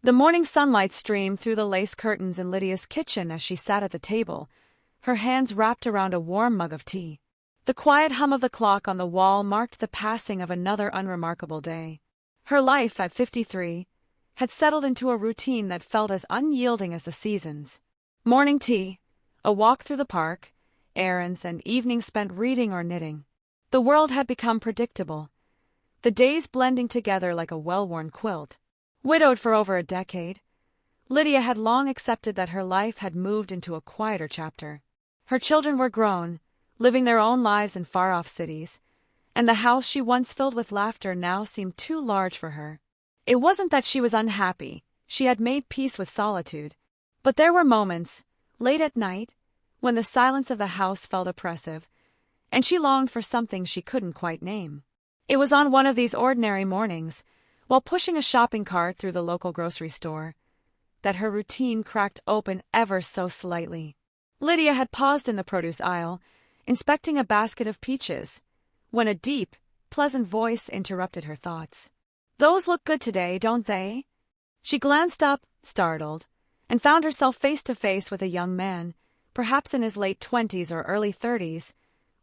The morning sunlight streamed through the lace curtains in Lydia's kitchen as she sat at the table, her hands wrapped around a warm mug of tea. The quiet hum of the clock on the wall marked the passing of another unremarkable day. Her life, at 53, had settled into a routine that felt as unyielding as the seasons. Morning tea, a walk through the park, errands, and evenings spent reading or knitting. The world had become predictable, the days blending together like a well-worn quilt. Widowed for over a decade, Lydia had long accepted that her life had moved into a quieter chapter. Her children were grown, living their own lives in far-off cities, and the house she once filled with laughter now seemed too large for her. It wasn't that she was unhappy, she had made peace with solitude, but there were moments, late at night, when the silence of the house felt oppressive, and she longed for something she couldn't quite name. It was on one of these ordinary mornings, while pushing a shopping cart through the local grocery store, that her routine cracked open ever so slightly. Lydia had paused in the produce aisle, inspecting a basket of peaches, when a deep, pleasant voice interrupted her thoughts. "Those look good today, don't they?" She glanced up, startled, and found herself face to face with a young man, perhaps in his late 20s or early 30s,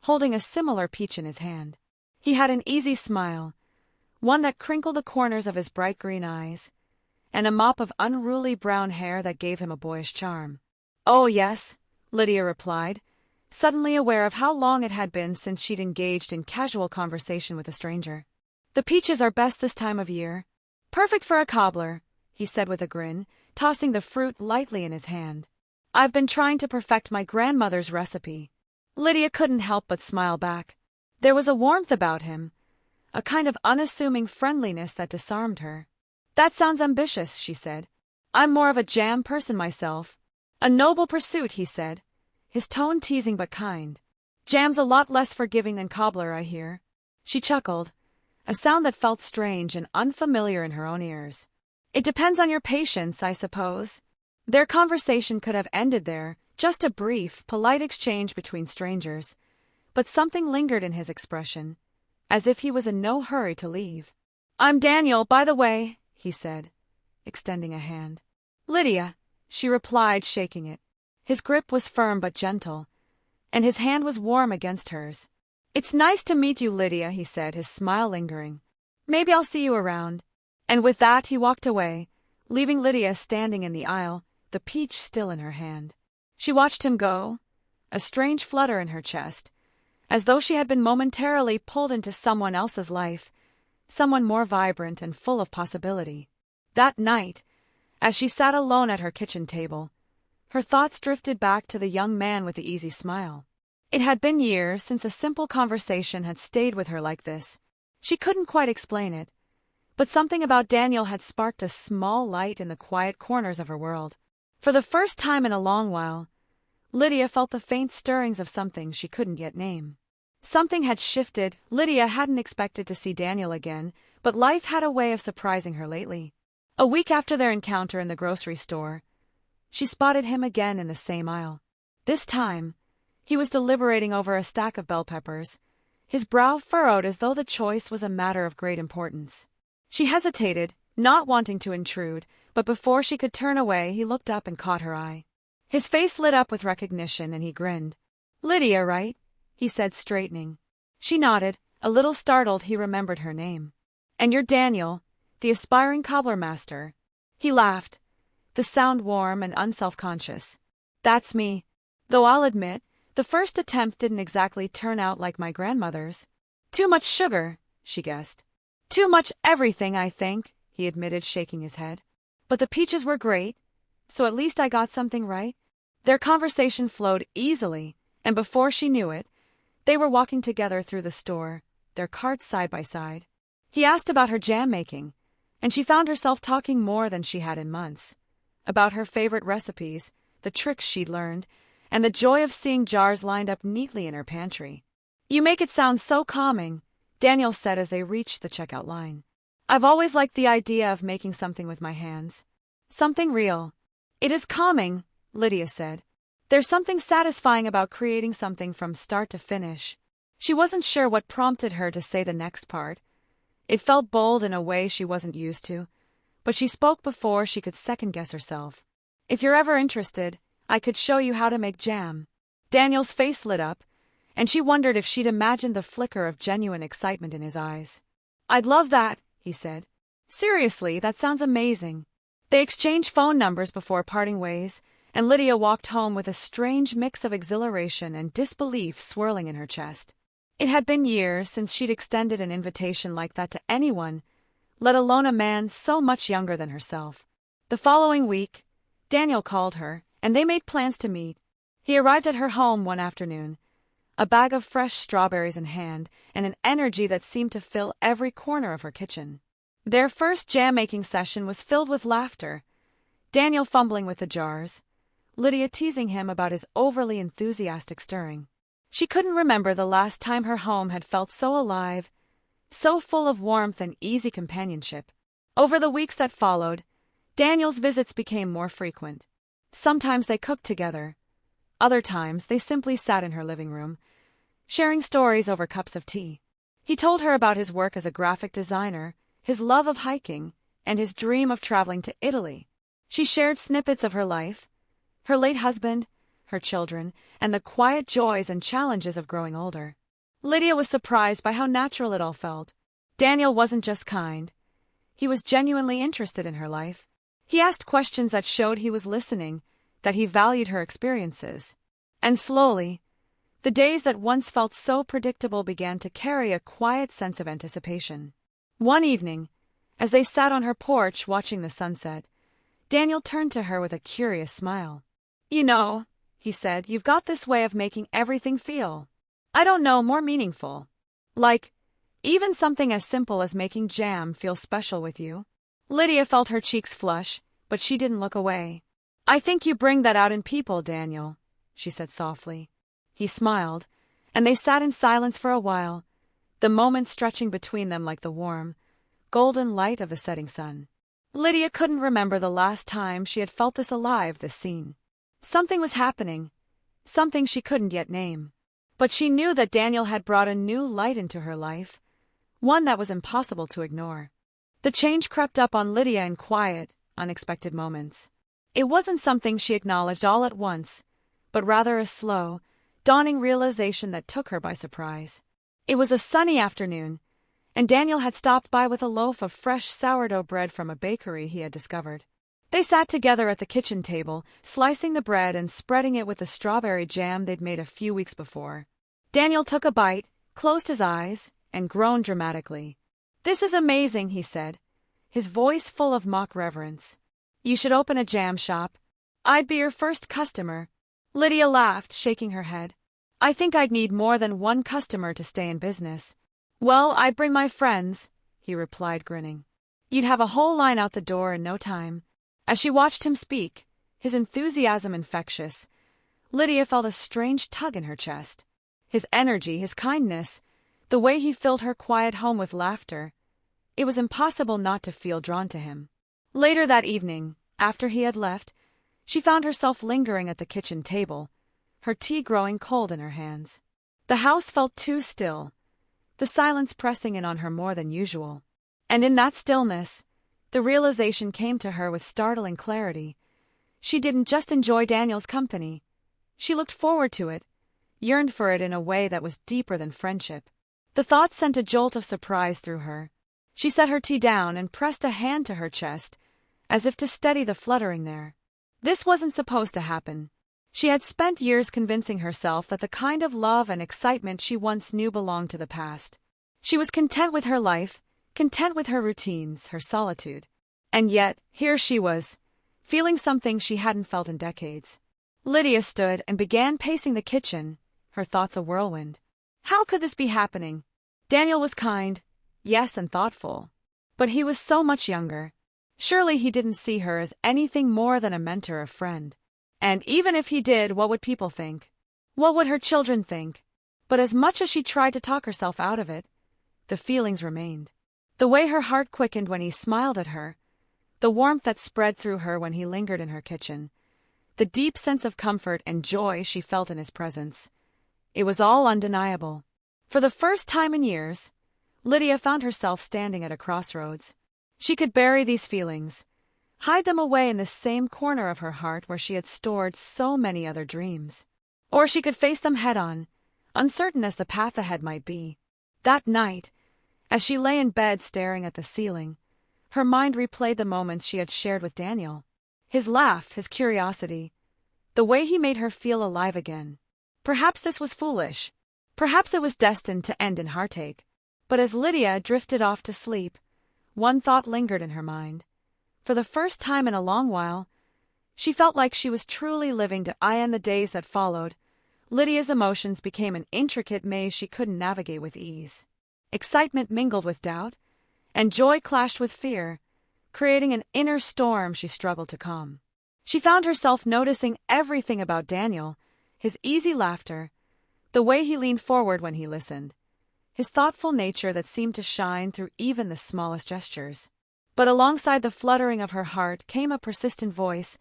holding a similar peach in his hand. He had an easy smile, one that crinkled the corners of his bright green eyes, and a mop of unruly brown hair that gave him a boyish charm. "Oh, yes," Lydia replied, suddenly aware of how long it had been since she'd engaged in casual conversation with a stranger. "The peaches are best this time of year. Perfect for a cobbler," he said with a grin, tossing the fruit lightly in his hand. "I've been trying to perfect my grandmother's recipe." Lydia couldn't help but smile back. There was a warmth about him, a kind of unassuming friendliness that disarmed her. "That sounds ambitious," she said. "I'm more of a jam person myself." "A noble pursuit," he said, his tone teasing but kind. "Jam's a lot less forgiving than cobbler, I hear." She chuckled, a sound that felt strange and unfamiliar in her own ears. "It depends on your patience, I suppose." Their conversation could have ended there, just a brief, polite exchange between strangers, but something lingered in his expression, as if he was in no hurry to leave. "I'm Daniel, by the way," he said, extending a hand. "Lydia," she replied, shaking it. His grip was firm but gentle, and his hand was warm against hers. "It's nice to meet you, Lydia," he said, his smile lingering. "Maybe I'll see you around." And with that he walked away, leaving Lydia standing in the aisle, the peach still in her hand. She watched him go, a strange flutter in her chest, as though she had been momentarily pulled into someone else's life, someone more vibrant and full of possibility. That night, as she sat alone at her kitchen table, her thoughts drifted back to the young man with the easy smile. It had been years since a simple conversation had stayed with her like this. She couldn't quite explain it, but something about Daniel had sparked a small light in the quiet corners of her world. For the first time in a long while, Lydia felt the faint stirrings of something she couldn't yet name. Something had shifted. Lydia hadn't expected to see Daniel again, but life had a way of surprising her lately. A week after their encounter in the grocery store, she spotted him again in the same aisle. This time, he was deliberating over a stack of bell peppers, his brow furrowed as though the choice was a matter of great importance. She hesitated, not wanting to intrude, but before she could turn away he looked up and caught her eye. His face lit up with recognition and he grinned. "Lydia, right?" he said, straightening. She nodded, a little startled he remembered her name. "And you're Daniel, the aspiring cobbler master." He laughed, the sound warm and unself-conscious. "That's me. Though I'll admit, the first attempt didn't exactly turn out like my grandmother's." "Too much sugar," she guessed. "Too much everything, I think," he admitted, shaking his head. "But the peaches were great, so at least I got something right." Their conversation flowed easily, and before she knew it, they were walking together through the store, their carts side by side. He asked about her jam-making, and she found herself talking more than she had in months. About her favorite recipes, the tricks she'd learned, and the joy of seeing jars lined up neatly in her pantry. "You make it sound so calming," Daniel said as they reached the checkout line. "I've always liked the idea of making something with my hands. Something real." "It is calming," Lydia said. "There's something satisfying about creating something from start to finish." She wasn't sure what prompted her to say the next part. It felt bold in a way she wasn't used to, but she spoke before she could second-guess herself. "If you're ever interested, I could show you how to make jam." Daniel's face lit up, and she wondered if she'd imagined the flicker of genuine excitement in his eyes. "I'd love that," he said. "Seriously, that sounds amazing." They exchanged phone numbers before parting ways, and Lydia walked home with a strange mix of exhilaration and disbelief swirling in her chest. It had been years since she'd extended an invitation like that to anyone, let alone a man so much younger than herself. The following week, Daniel called her, and they made plans to meet. He arrived at her home one afternoon, a bag of fresh strawberries in hand, and an energy that seemed to fill every corner of her kitchen. Their first jam-making session was filled with laughter, Daniel fumbling with the jars, Lydia teasing him about his overly enthusiastic stirring. She couldn't remember the last time her home had felt so alive, so full of warmth and easy companionship. Over the weeks that followed, Daniel's visits became more frequent. Sometimes they cooked together. Other times they simply sat in her living room, sharing stories over cups of tea. He told her about his work as a graphic designer, his love of hiking, and his dream of traveling to Italy. She shared snippets of her life, her late husband, her children, and the quiet joys and challenges of growing older. Lydia was surprised by how natural it all felt. Daniel wasn't just kind. He was genuinely interested in her life. He asked questions that showed he was listening, that he valued her experiences. And slowly, the days that once felt so predictable began to carry a quiet sense of anticipation. One evening, as they sat on her porch watching the sunset, Daniel turned to her with a curious smile. "You know," he said, "you've got this way of making everything feel, I don't know, more meaningful. Like, even something as simple as making jam feels special with you." Lydia felt her cheeks flush, but she didn't look away. "I think you bring that out in people, Daniel," she said softly. He smiled, and they sat in silence for a while, the moments stretching between them like the warm, golden light of the setting sun. Lydia couldn't remember the last time she had felt this alive, this scene. Something was happening, something she couldn't yet name. But she knew that Daniel had brought a new light into her life, one that was impossible to ignore. The change crept up on Lydia in quiet, unexpected moments. It wasn't something she acknowledged all at once, but rather a slow, dawning realization that took her by surprise. It was a sunny afternoon, and Daniel had stopped by with a loaf of fresh sourdough bread from a bakery he had discovered. They sat together at the kitchen table, slicing the bread and spreading it with the strawberry jam they'd made a few weeks before. Daniel took a bite, closed his eyes, and groaned dramatically. "This is amazing," he said, his voice full of mock reverence. "You should open a jam shop. I'd be your first customer." Lydia laughed, shaking her head. "I think I'd need more than one customer to stay in business." "Well, I'd bring my friends," he replied, grinning. "You'd have a whole line out the door in no time." As she watched him speak, his enthusiasm infectious, Lydia felt a strange tug in her chest. His energy, his kindness, the way he filled her quiet home with laughter, it was impossible not to feel drawn to him. Later that evening, after he had left, she found herself lingering at the kitchen table, her tea growing cold in her hands. The house felt too still, the silence pressing in on her more than usual. And in that stillness, the realization came to her with startling clarity. She didn't just enjoy Daniel's company. She looked forward to it, yearned for it in a way that was deeper than friendship. The thought sent a jolt of surprise through her. She set her tea down and pressed a hand to her chest, as if to steady the fluttering there. This wasn't supposed to happen. She had spent years convincing herself that the kind of love and excitement she once knew belonged to the past. She was content with her life, content with her routines, her solitude. And yet, here she was, feeling something she hadn't felt in decades. Lydia stood and began pacing the kitchen, her thoughts a whirlwind. How could this be happening? Daniel was kind, yes, and thoughtful. But he was so much younger. Surely he didn't see her as anything more than a mentor or friend. And even if he did, what would people think? What would her children think? But as much as she tried to talk herself out of it, the feelings remained. The way her heart quickened when he smiled at her, the warmth that spread through her when he lingered in her kitchen, the deep sense of comfort and joy she felt in his presence. It was all undeniable. For the first time in years, Lydia found herself standing at a crossroads. She could bury these feelings, hide them away in the same corner of her heart where she had stored so many other dreams. Or she could face them head-on, uncertain as the path ahead might be. That night, as she lay in bed staring at the ceiling, her mind replayed the moments she had shared with Daniel. His laugh, his curiosity, the way he made her feel alive again. Perhaps this was foolish. Perhaps it was destined to end in heartache. But as Lydia drifted off to sleep, one thought lingered in her mind. For the first time in a long while, she felt like she was truly living to in the days that followed. Lydia's emotions became an intricate maze she couldn't navigate with ease. Excitement mingled with doubt, and joy clashed with fear, creating an inner storm she struggled to calm. She found herself noticing everything about Daniel, his easy laughter, the way he leaned forward when he listened, his thoughtful nature that seemed to shine through even the smallest gestures. But alongside the fluttering of her heart came a persistent voice,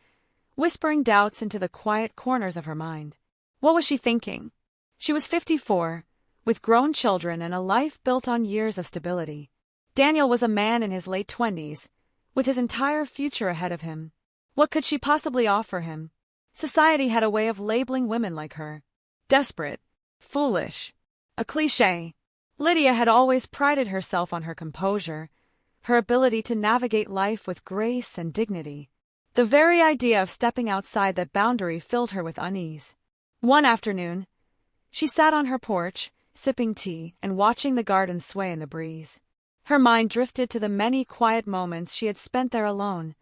whispering doubts into the quiet corners of her mind. What was she thinking? She was 54, with grown children and a life built on years of stability. Daniel was a man in his late 20s, with his entire future ahead of him. What could she possibly offer him? Society had a way of labeling women like her. Desperate, foolish, a cliché. Lydia had always prided herself on her composure, her ability to navigate life with grace and dignity. The very idea of stepping outside that boundary filled her with unease. One afternoon, she sat on her porch, sipping tea and watching the garden sway in the breeze. Her mind drifted to the many quiet moments she had spent there alone,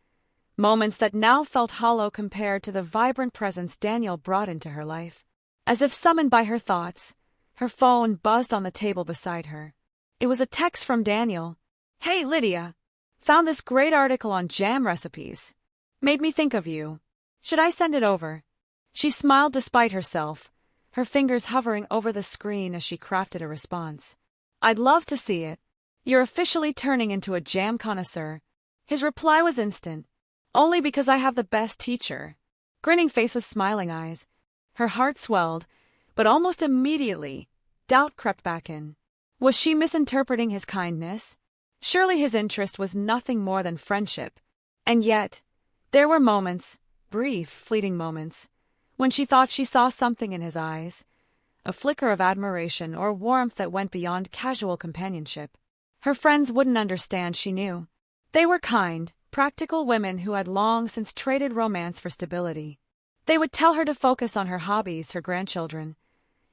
moments that now felt hollow compared to the vibrant presence Daniel brought into her life. As if summoned by her thoughts, her phone buzzed on the table beside her. It was a text from Daniel. "Hey, Lydia. Found this great article on jam recipes. Made me think of you. Should I send it over?" She smiled despite herself, her fingers hovering over the screen as she crafted a response. "I'd love to see it. You're officially turning into a jam connoisseur." His reply was instant. "Only because I have the best teacher." Grinning face with smiling eyes. Her heart swelled, but almost immediately, doubt crept back in. Was she misinterpreting his kindness? Surely his interest was nothing more than friendship. And yet, there were moments, brief, fleeting moments, when she thought she saw something in his eyes, a flicker of admiration or warmth that went beyond casual companionship. Her friends wouldn't understand, she knew. They were kind, practical women who had long since traded romance for stability. They would tell her to focus on her hobbies, her grandchildren,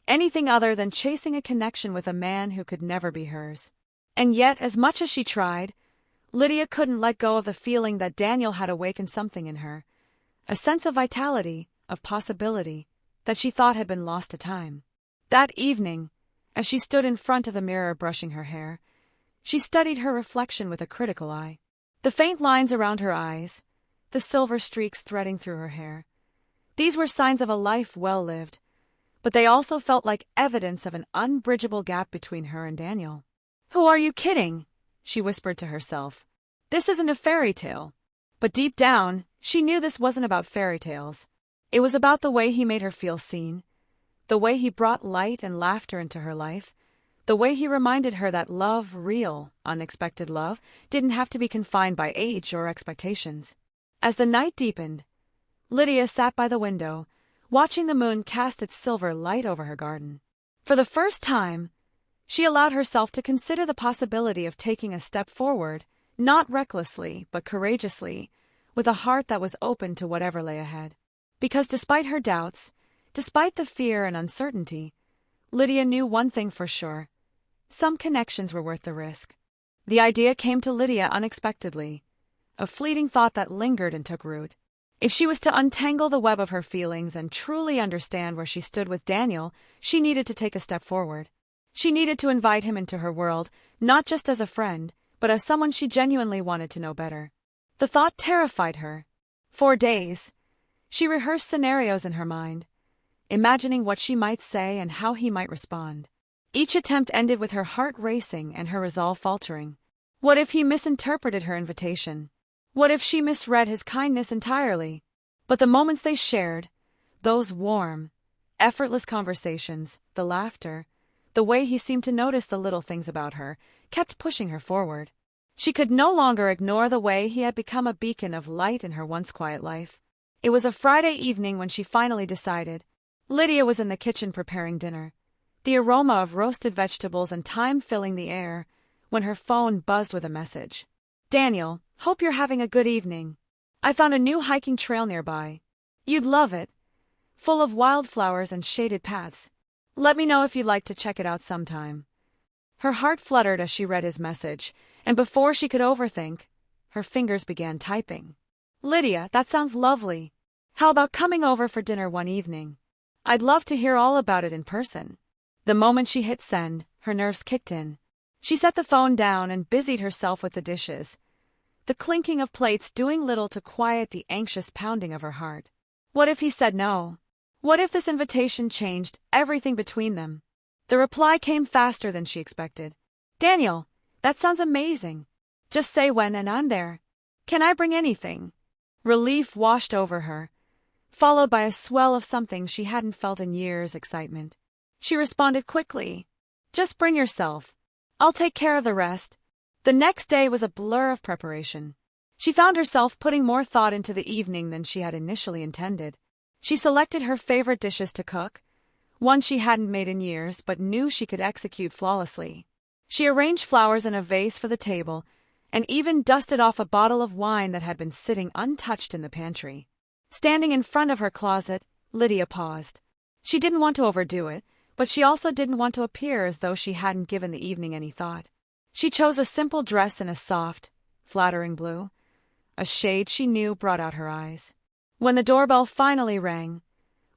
anything other than chasing a connection with a man who could never be hers. And yet, as much as she tried, Lydia couldn't let go of the feeling that Daniel had awakened something in her, a sense of vitality, of possibility, that she thought had been lost to time. That evening, as she stood in front of the mirror brushing her hair, she studied her reflection with a critical eye. The faint lines around her eyes, the silver streaks threading through her hair, these were signs of a life well lived, but they also felt like evidence of an unbridgeable gap between her and Daniel. "Who are you kidding?" she whispered to herself. "This isn't a fairy tale." But deep down, she knew this wasn't about fairy tales. It was about the way he made her feel seen, the way he brought light and laughter into her life, the way he reminded her that love, real, unexpected love, didn't have to be confined by age or expectations. As the night deepened, Lydia sat by the window, watching the moon cast its silver light over her garden. For the first time, she allowed herself to consider the possibility of taking a step forward, not recklessly, but courageously, with a heart that was open to whatever lay ahead. Because despite her doubts, despite the fear and uncertainty, Lydia knew one thing for sure. Some connections were worth the risk. The idea came to Lydia unexpectedly, a fleeting thought that lingered and took root. If she was to untangle the web of her feelings and truly understand where she stood with Daniel, she needed to take a step forward. She needed to invite him into her world, not just as a friend, but as someone she genuinely wanted to know better. The thought terrified her. For days, she rehearsed scenarios in her mind, imagining what she might say and how he might respond. Each attempt ended with her heart racing and her resolve faltering. What if he misinterpreted her invitation? What if she misread his kindness entirely? But the moments they shared, those warm, effortless conversations, the laughter, the way he seemed to notice the little things about her, kept pushing her forward. She could no longer ignore the way he had become a beacon of light in her once quiet life. It was a Friday evening when she finally decided. Lydia was in the kitchen preparing dinner, the aroma of roasted vegetables and thyme filling the air, when her phone buzzed with a message. Daniel, hope you're having a good evening. I found a new hiking trail nearby. You'd love it. Full of wildflowers and shaded paths. Let me know if you'd like to check it out sometime. Her heart fluttered as she read his message, and before she could overthink, her fingers began typing. Lydia, that sounds lovely. How about coming over for dinner one evening? I'd love to hear all about it in person. The moment she hit send, her nerves kicked in. She set the phone down and busied herself with the dishes, the clinking of plates doing little to quiet the anxious pounding of her heart. What if he said no? What if this invitation changed everything between them? The reply came faster than she expected. Daniel, that sounds amazing. Just say when and I'm there. Can I bring anything? Relief washed over her, followed by a swell of something she hadn't felt in years, excitement. She responded quickly. Just bring yourself. I'll take care of the rest. The next day was a blur of preparation. She found herself putting more thought into the evening than she had initially intended. She selected her favorite dishes to cook, one she hadn't made in years but knew she could execute flawlessly. She arranged flowers in a vase for the table and even dusted off a bottle of wine that had been sitting untouched in the pantry. Standing in front of her closet, Lydia paused. She didn't want to overdo it, but she also didn't want to appear as though she hadn't given the evening any thought. She chose a simple dress in a soft, flattering blue, a shade she knew brought out her eyes. When the doorbell finally rang,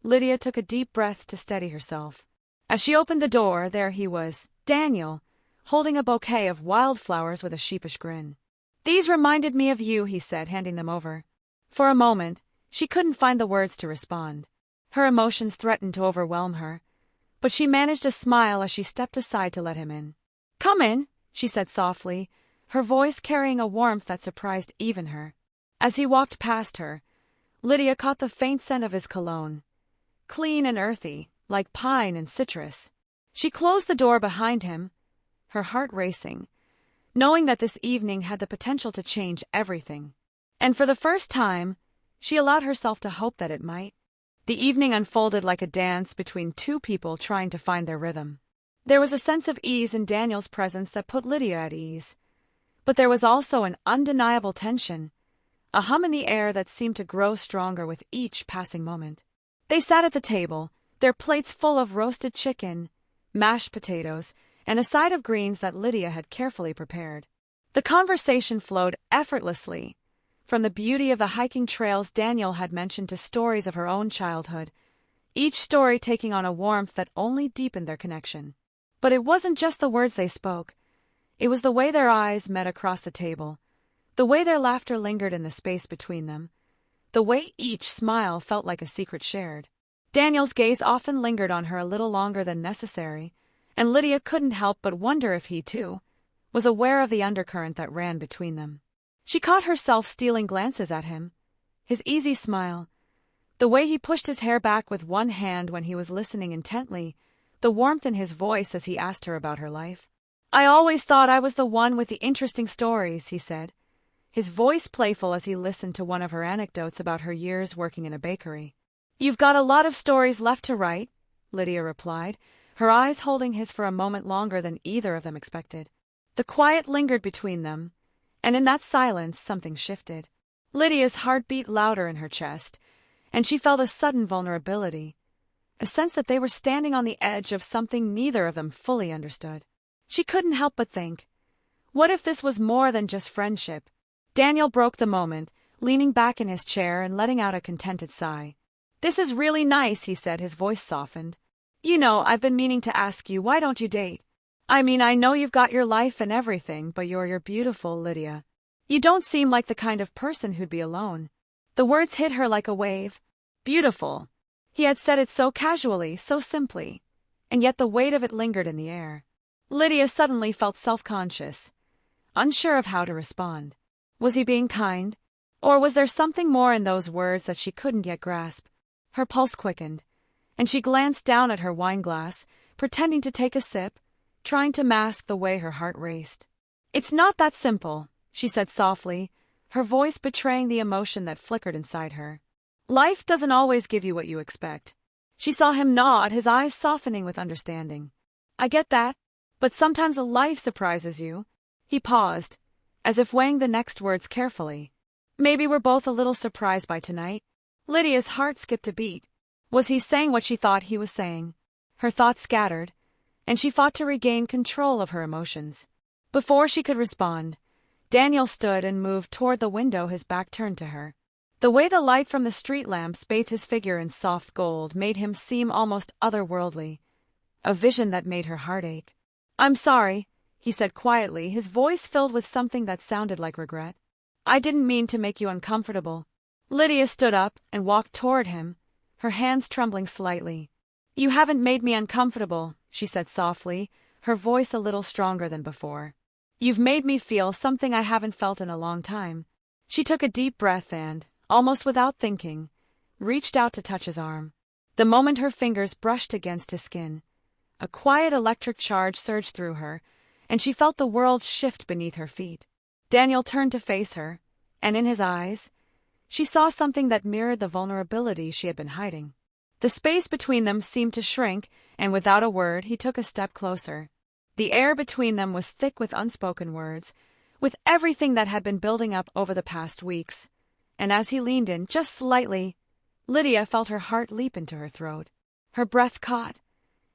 Lydia took a deep breath to steady herself. As she opened the door, there he was, Daniel, holding a bouquet of wildflowers with a sheepish grin. These reminded me of you, he said, handing them over. For a moment, she couldn't find the words to respond. Her emotions threatened to overwhelm her, but she managed a smile as she stepped aside to let him in. Come in, she said softly, her voice carrying a warmth that surprised even her. As he walked past her, Lydia caught the faint scent of his cologne, clean and earthy, like pine and citrus. She closed the door behind him, her heart racing, knowing that this evening had the potential to change everything. And for the first time, she allowed herself to hope that it might. The evening unfolded like a dance between two people trying to find their rhythm. There was a sense of ease in Daniel's presence that put Lydia at ease. But there was also an undeniable tension, a hum in the air that seemed to grow stronger with each passing moment. They sat at the table, their plates full of roasted chicken, mashed potatoes, and a side of greens that Lydia had carefully prepared. The conversation flowed effortlessly, from the beauty of the hiking trails Daniel had mentioned to stories of her own childhood, each story taking on a warmth that only deepened their connection. But it wasn't just the words they spoke. It was the way their eyes met across the table, the way their laughter lingered in the space between them, the way each smile felt like a secret shared. Daniel's gaze often lingered on her a little longer than necessary, and Lydia couldn't help but wonder if he, too, was aware of the undercurrent that ran between them. She caught herself stealing glances at him, his easy smile, the way he pushed his hair back with one hand when he was listening intently, the warmth in his voice as he asked her about her life. I always thought I was the one with the interesting stories, he said, his voice playful as he listened to one of her anecdotes about her years working in a bakery. You've got a lot of stories left to write, Lydia replied, her eyes holding his for a moment longer than either of them expected. The quiet lingered between them, and in that silence something shifted. Lydia's heart beat louder in her chest, and she felt a sudden vulnerability, a sense that they were standing on the edge of something neither of them fully understood. She couldn't help but think, what if this was more than just friendship? Daniel broke the moment, leaning back in his chair and letting out a contented sigh. This is really nice, he said, his voice softened. You know, I've been meaning to ask you, why don't you date? I mean, I know you've got your life and everything, but you're beautiful, Lydia. You don't seem like the kind of person who'd be alone. The words hit her like a wave. Beautiful. He had said it so casually, so simply, and yet the weight of it lingered in the air. Lydia suddenly felt self-conscious, unsure of how to respond. Was he being kind? Or was there something more in those words that she couldn't yet grasp? Her pulse quickened, and she glanced down at her wine glass, pretending to take a sip, trying to mask the way her heart raced. It's not that simple, she said softly, her voice betraying the emotion that flickered inside her. Life doesn't always give you what you expect. She saw him nod, his eyes softening with understanding. I get that, but sometimes a life surprises you. He paused, as if weighing the next words carefully. Maybe we're both a little surprised by tonight. Lydia's heart skipped a beat. Was he saying what she thought he was saying? Her thoughts scattered, and she fought to regain control of her emotions. Before she could respond, Daniel stood and moved toward the window, his back turned to her. The way the light from the street lamps bathed his figure in soft gold made him seem almost otherworldly, a vision that made her heart ache. I'm sorry, he said quietly, his voice filled with something that sounded like regret. I didn't mean to make you uncomfortable. Lydia stood up and walked toward him, her hands trembling slightly. You haven't made me uncomfortable, she said softly, her voice a little stronger than before. You've made me feel something I haven't felt in a long time. She took a deep breath and, almost without thinking, reached out to touch his arm. The moment her fingers brushed against his skin, a quiet electric charge surged through her, and she felt the world shift beneath her feet. Daniel turned to face her, and in his eyes, she saw something that mirrored the vulnerability she had been hiding. The space between them seemed to shrink, and without a word he took a step closer. The air between them was thick with unspoken words, with everything that had been building up over the past weeks. And as he leaned in, just slightly, Lydia felt her heart leap into her throat. Her breath caught,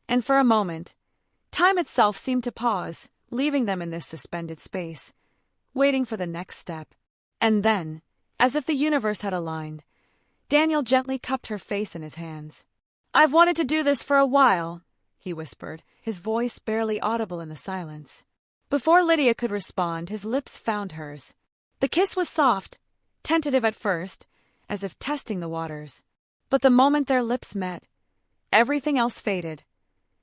and for a moment, time itself seemed to pause, leaving them in this suspended space, waiting for the next step. And then, as if the universe had aligned, Daniel gently cupped her face in his hands. I've wanted to do this for a while, he whispered, his voice barely audible in the silence. Before Lydia could respond, his lips found hers. The kiss was soft, tentative at first, as if testing the waters. But the moment their lips met, everything else faded.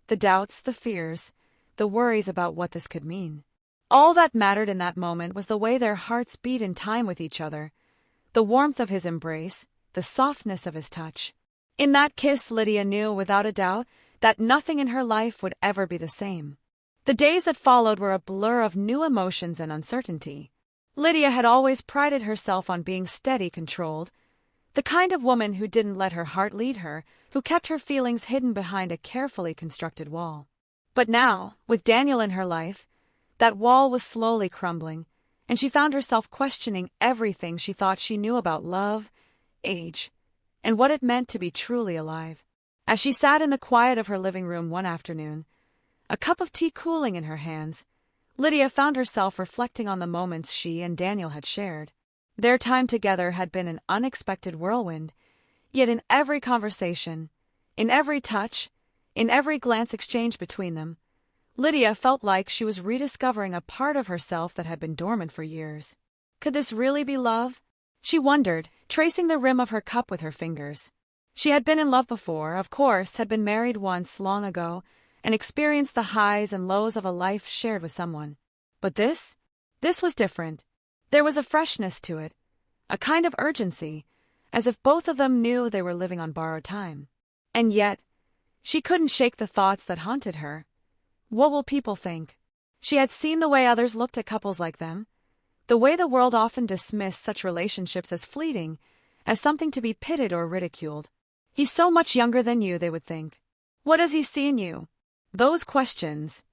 The doubts, the fears, the worries about what this could mean. All that mattered in that moment was the way their hearts beat in time with each other, the warmth of his embrace, the softness of his touch. In that kiss, Lydia knew without a doubt that nothing in her life would ever be the same. The days that followed were a blur of new emotions and uncertainty. Lydia had always prided herself on being steady, controlled, the kind of woman who didn't let her heart lead her, who kept her feelings hidden behind a carefully constructed wall. But now, with Daniel in her life, that wall was slowly crumbling, and she found herself questioning everything she thought she knew about love, age, and what it meant to be truly alive. As she sat in the quiet of her living room one afternoon, a cup of tea cooling in her hands, Lydia found herself reflecting on the moments she and Daniel had shared. Their time together had been an unexpected whirlwind, yet in every conversation, in every touch, in every glance exchanged between them, Lydia felt like she was rediscovering a part of herself that had been dormant for years. Could this really be love? She wondered, tracing the rim of her cup with her fingers. She had been in love before, of course, had been married once long ago, and experienced the highs and lows of a life shared with someone. But this was different. There was a freshness to it, a kind of urgency, as if both of them knew they were living on borrowed time. And yet, she couldn't shake the thoughts that haunted her. What will people think? She had seen the way others looked at couples like them, the way the world often dismissed such relationships as fleeting, as something to be pitied or ridiculed. He's so much younger than you, they would think. What does he see in you? Those questions,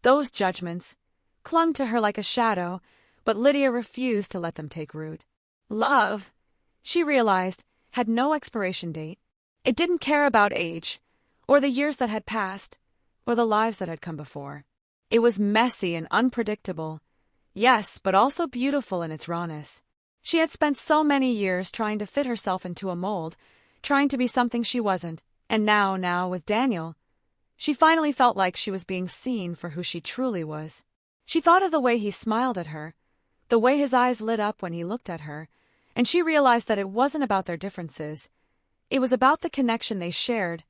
those judgments, clung to her like a shadow, but Lydia refused to let them take root. Love, she realized, had no expiration date. It didn't care about age, or the years that had passed, or the lives that had come before. It was messy and unpredictable, yes, but also beautiful in its rawness. She had spent so many years trying to fit herself into a mold, trying to be something she wasn't, and now, with Daniel, she finally felt like she was being seen for who she truly was. She thought of the way he smiled at her, the way his eyes lit up when he looked at her, and she realized that it wasn't about their differences. It was about the connection they shared,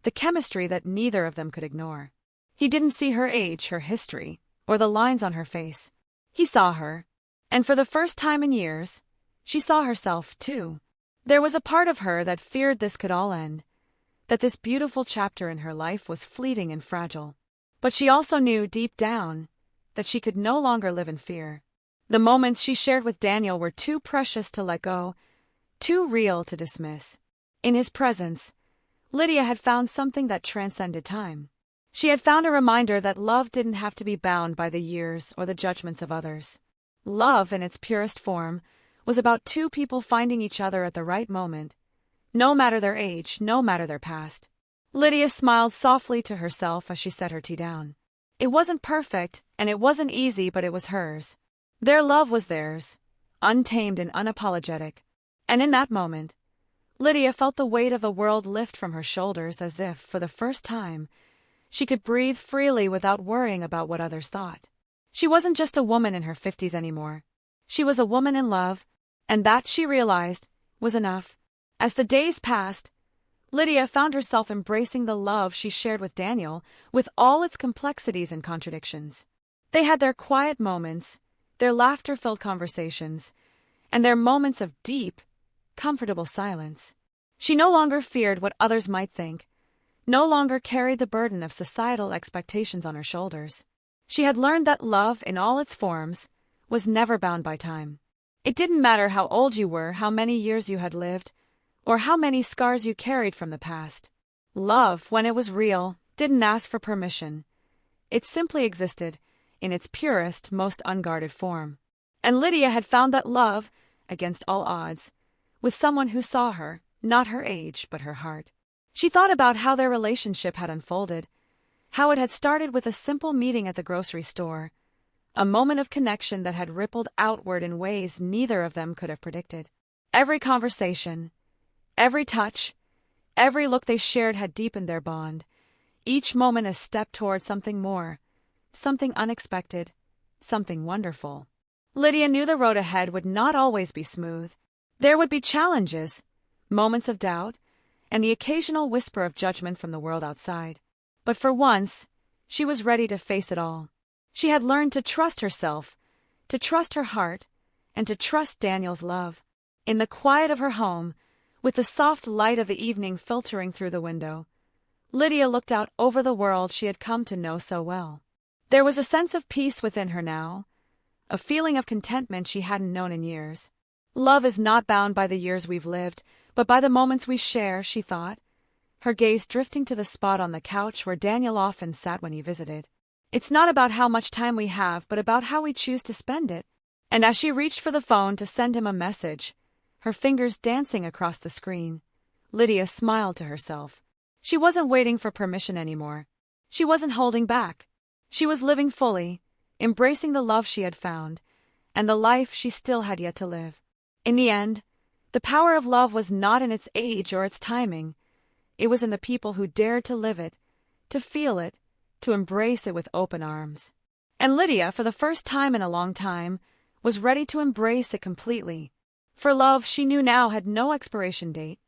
the chemistry that neither of them could ignore. He didn't see her age, her history, or the lines on her face. He saw her, and for the first time in years, she saw herself, too. There was a part of her that feared this could all end, that this beautiful chapter in her life was fleeting and fragile. But she also knew deep down that she could no longer live in fear. The moments she shared with Daniel were too precious to let go, too real to dismiss. In his presence, Lydia had found something that transcended time. She had found a reminder that love didn't have to be bound by the years or the judgments of others. Love, in its purest form, was about two people finding each other at the right moment, no matter their age, no matter their past. Lydia smiled softly to herself as she set her tea down. It wasn't perfect, and it wasn't easy, but it was hers. Their love was theirs, untamed and unapologetic. And in that moment, Lydia felt the weight of the world lift from her shoulders as if, for the first time, she could breathe freely without worrying about what others thought. She wasn't just a woman in her 50s anymore. She was a woman in love, and that, she realized, was enough. As the days passed, Lydia found herself embracing the love she shared with Daniel, with all its complexities and contradictions. They had their quiet moments, their laughter-filled conversations, and their moments of deep, comfortable silence. She no longer feared what others might think, no longer carried the burden of societal expectations on her shoulders. She had learned that love, in all its forms, was never bound by time. It didn't matter how old you were, how many years you had lived, or how many scars you carried from the past. Love, when it was real, didn't ask for permission. It simply existed, in its purest, most unguarded form. And Lydia had found that love, against all odds, with someone who saw her, not her age, but her heart. She thought about how their relationship had unfolded, how it had started with a simple meeting at the grocery store, a moment of connection that had rippled outward in ways neither of them could have predicted. Every conversation, every touch, every look they shared had deepened their bond, each moment a step toward something more, something unexpected, something wonderful. Lydia knew the road ahead would not always be smooth. There would be challenges, moments of doubt, and the occasional whisper of judgment from the world outside. But for once, she was ready to face it all. She had learned to trust herself, to trust her heart, and to trust Daniel's love. In the quiet of her home, with the soft light of the evening filtering through the window, Lydia looked out over the world she had come to know so well. There was a sense of peace within her now, a feeling of contentment she hadn't known in years. Love is not bound by the years we've lived, but by the moments we share, she thought, her gaze drifting to the spot on the couch where Daniel often sat when he visited. It's not about how much time we have, but about how we choose to spend it. And as she reached for the phone to send him a message, her fingers dancing across the screen, Lydia smiled to herself. She wasn't waiting for permission anymore. She wasn't holding back. She was living fully, embracing the love she had found, and the life she still had yet to live. In the end, the power of love was not in its age or its timing. It was in the people who dared to live it, to feel it, to embrace it with open arms. And Lydia, for the first time in a long time, was ready to embrace it completely. For love, she knew now, had no expiration date.